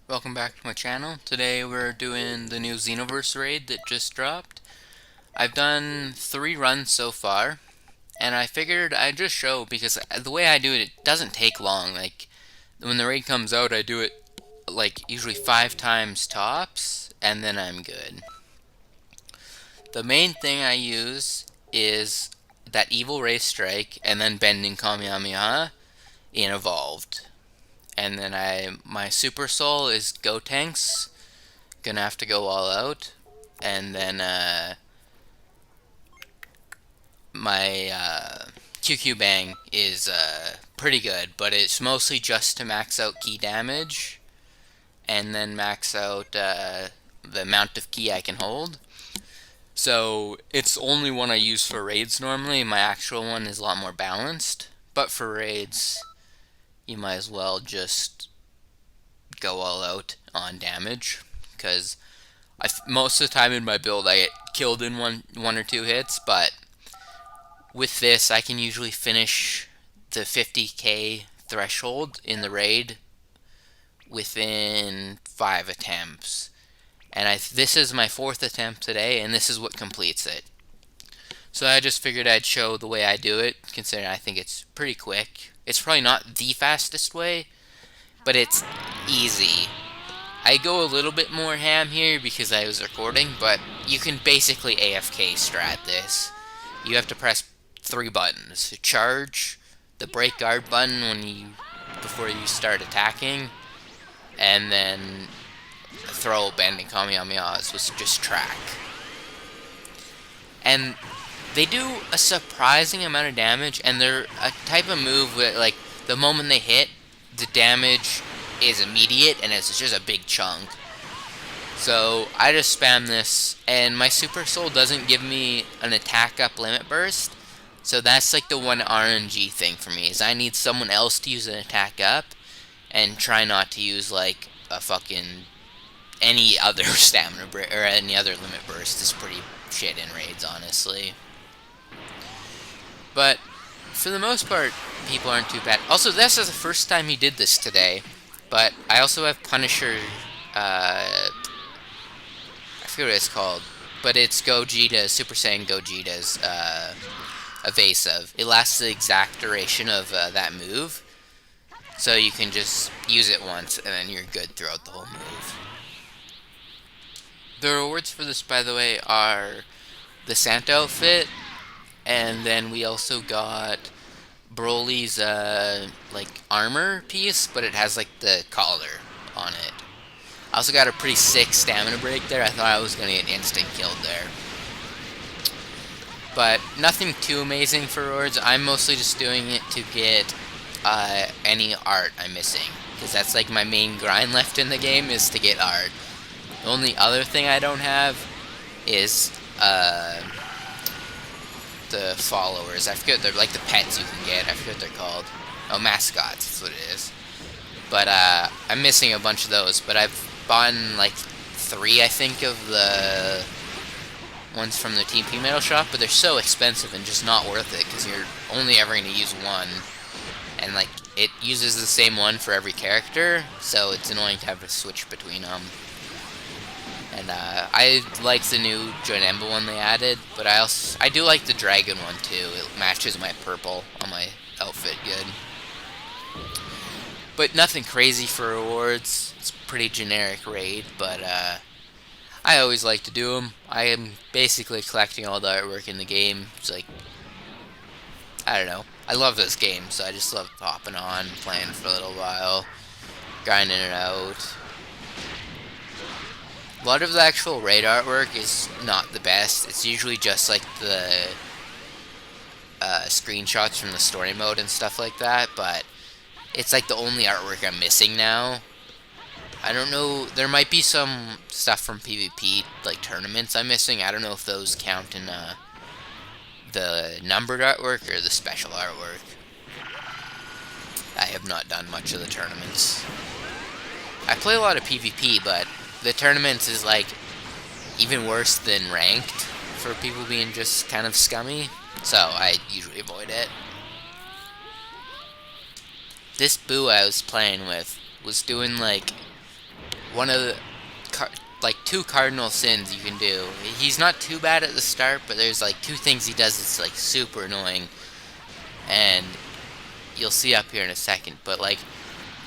Welcome back to my channel. Today we're doing the new Xenoverse raid that just dropped. I've done 3 runs so far, and I figured I'd just show because the way I do it, it doesn't take long. Like, when the raid comes out, I do it like usually 5 times tops, and then I'm good. The main thing I use is that Evil Ray Strike and then Bending Kamehameha in Evolved. And then my Super Soul is Gotenks, gonna have to go all out. And then my QQ Bang is pretty good, but it's mostly just to max out key damage and then max out the amount of key I can hold. So it's only one I use for raids normally. My actual one is a lot more balanced, but for raids, you might as well just go all out on damage because most of the time in my build I get killed in one or two hits, but with this I can usually finish the 50k threshold in the raid within 5 attempts. And this is my 4th attempt today, and this is what completes it. So I just figured I'd show the way I do it, considering I think it's pretty quick. It's probably not the fastest way, but it's easy. I go a little bit more ham here because I was recording, but you can basically AFK strat this. You have to press 3 buttons. Charge, the break guard button before you start attacking, and then throw Bending Kamehamehas, which just track. And they do a surprising amount of damage, and they're a type of move where, like, the moment they hit, the damage is immediate, and it's just a big chunk. So I just spam this, and my Super Soul doesn't give me an attack up limit burst, so that's like the one RNG thing for me, is I need someone else to use an attack up, and try not to use like a fucking any other stamina or any other limit burst is pretty shit in raids, honestly. But for the most part, people aren't too bad. Also, this is the first time he did this today. But I also have Punisher. I forget what it's called, but it's Gogeta, Super Saiyan Gogeta's evasive. It lasts the exact duration of that move, so you can just use it once and then you're good throughout the whole move. The rewards for this, by the way, are the Santa outfit, and then we also got Broly's like armor piece, but it has like the collar on it. I also got a pretty sick stamina break there. I thought I was gonna get instant killed there, but nothing too amazing for rewards. I'm mostly just doing it to get any art I'm missing, because that's like my main grind left in the game, is to get art. The only other thing I don't have is the followers. I forget, they're like the pets you can get. I forget what they're called. Oh, mascots, that's what it is. But I'm missing a bunch of those. But I've bought like 3, I think, of the ones from the TP Metal shop. But they're so expensive and just not worth it, because you're only ever going to use one. And like, it uses the same one for every character, so it's annoying to have to switch between them. And I like the new Jonemba one they added, but I do like the dragon one too. It matches my purple on my outfit good. But nothing crazy for rewards. It's pretty generic raid, but I always like to do them. I am basically collecting all the artwork in the game. It's like, I don't know. I love this game, so I just love hopping on, playing for a little while, grinding it out. A lot of the actual raid artwork is not the best. It's usually just like the screenshots from the story mode and stuff like that, but it's like the only artwork I'm missing now. I don't know, there might be some stuff from PvP, like tournaments I'm missing. I don't know if those count in the numbered artwork or the special artwork. I have not done much of the tournaments. I play a lot of PvP, but the tournaments is like even worse than ranked for people being just kind of scummy, so I usually avoid it. This Boo I was playing with was doing like one of the like two cardinal sins you can do. He's not too bad at the start, but there's like two things he does that's like super annoying, and you'll see up here in a second. But like,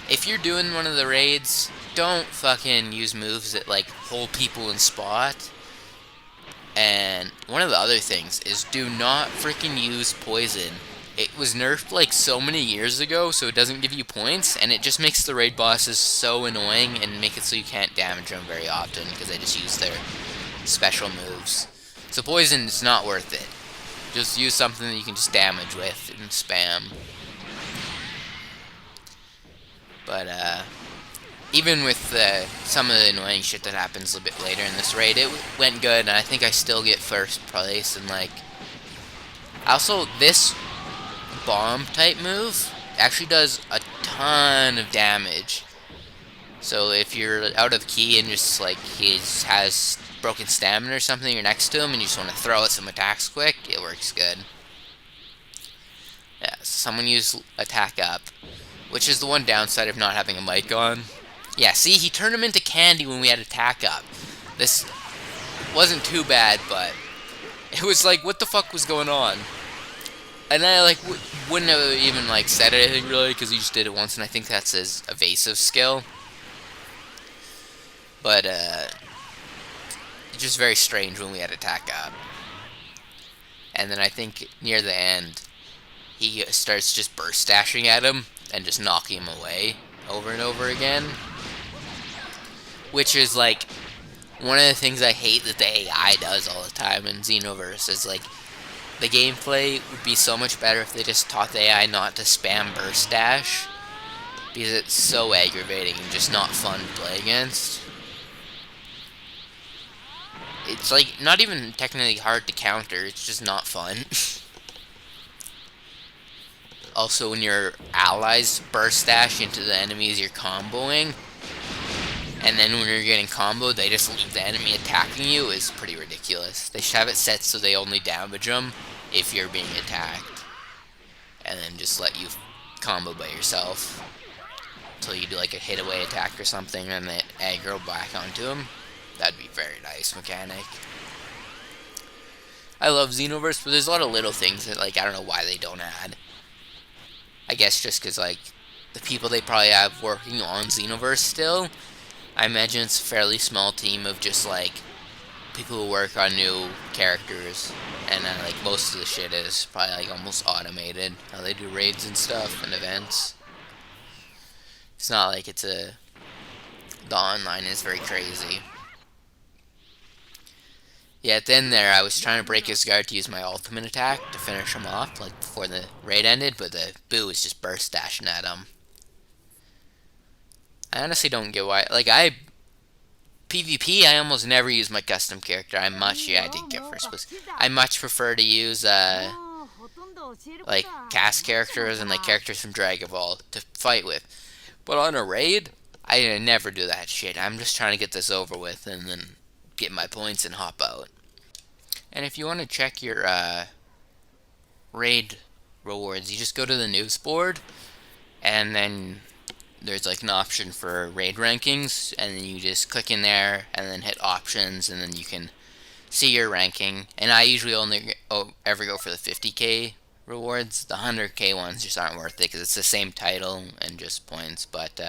if you're doing one of the raids, don't fucking use moves that like hold people in spot. And one of the other things is do not freaking use poison. It was nerfed like so many years ago, so it doesn't give you points, and it just makes the raid bosses so annoying and make it so you can't damage them very often because they just use their special moves. So poison is not worth it. Just use something that you can just damage with and spam. But even with some of the annoying shit that happens a bit later in this raid, it went good, and I think I still get first place. And like, also this bomb type move actually does a ton of damage. So if you're out of key and just like he has broken stamina or something, you're next to him and you just want to throw out some attacks quick, it works good. Yeah, someone used attack up, which is the one downside of not having a mic on. Yeah, see, he turned him into candy when we had attack up. This wasn't too bad, but it was like, what the fuck was going on? And I like wouldn't have even like said anything really because he just did it once, and I think that's his evasive skill. But it's just very strange when we had attack up. And then I think near the end, he starts just burst dashing at him and just knocking him away over and over again. Which is like one of the things I hate that the AI does all the time in Xenoverse is like, the gameplay would be so much better if they just taught the AI not to spam burst dash, because it's so aggravating and just not fun to play against. It's like not even technically hard to counter, it's just not fun. Also, when your allies burst dash into the enemies you're comboing, and then when you're getting comboed, they just leave the enemy attacking you, is pretty ridiculous. They should have it set so they only damage them if you're being attacked, and then just let you combo by yourself until you do like a hit away attack or something, and then aggro back onto them. That'd be a very nice mechanic. I love Xenoverse, but there's a lot of little things that like I don't know why they don't add. I guess just because like the people they probably have working on Xenoverse still, I imagine it's a fairly small team of just like people who work on new characters, and then like most of the shit is probably like almost automated, how they do raids and stuff and events. It's not like the online is very crazy. Yeah, at the end there, I was trying to break his guard to use my ultimate attack to finish him off, like before the raid ended, but the boo was just burst dashing at him. I honestly don't get why. Like, PvP, I almost never use my custom character. I did get first place. I much prefer to use, like, cast characters and, like, characters from Dragon Ball to fight with. But on a raid, I never do that shit. I'm just trying to get this over with and then get my points and hop out. And if you want to check your raid rewards, you just go to the news board, and then there's like an option for raid rankings, and then you just click in there and then hit options, and then you can see your ranking. And I usually only ever go for the 50k rewards. The 100k ones just aren't worth it because it's the same title and just points. But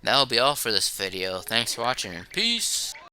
that'll be all for this video. Thanks for watching, and peace.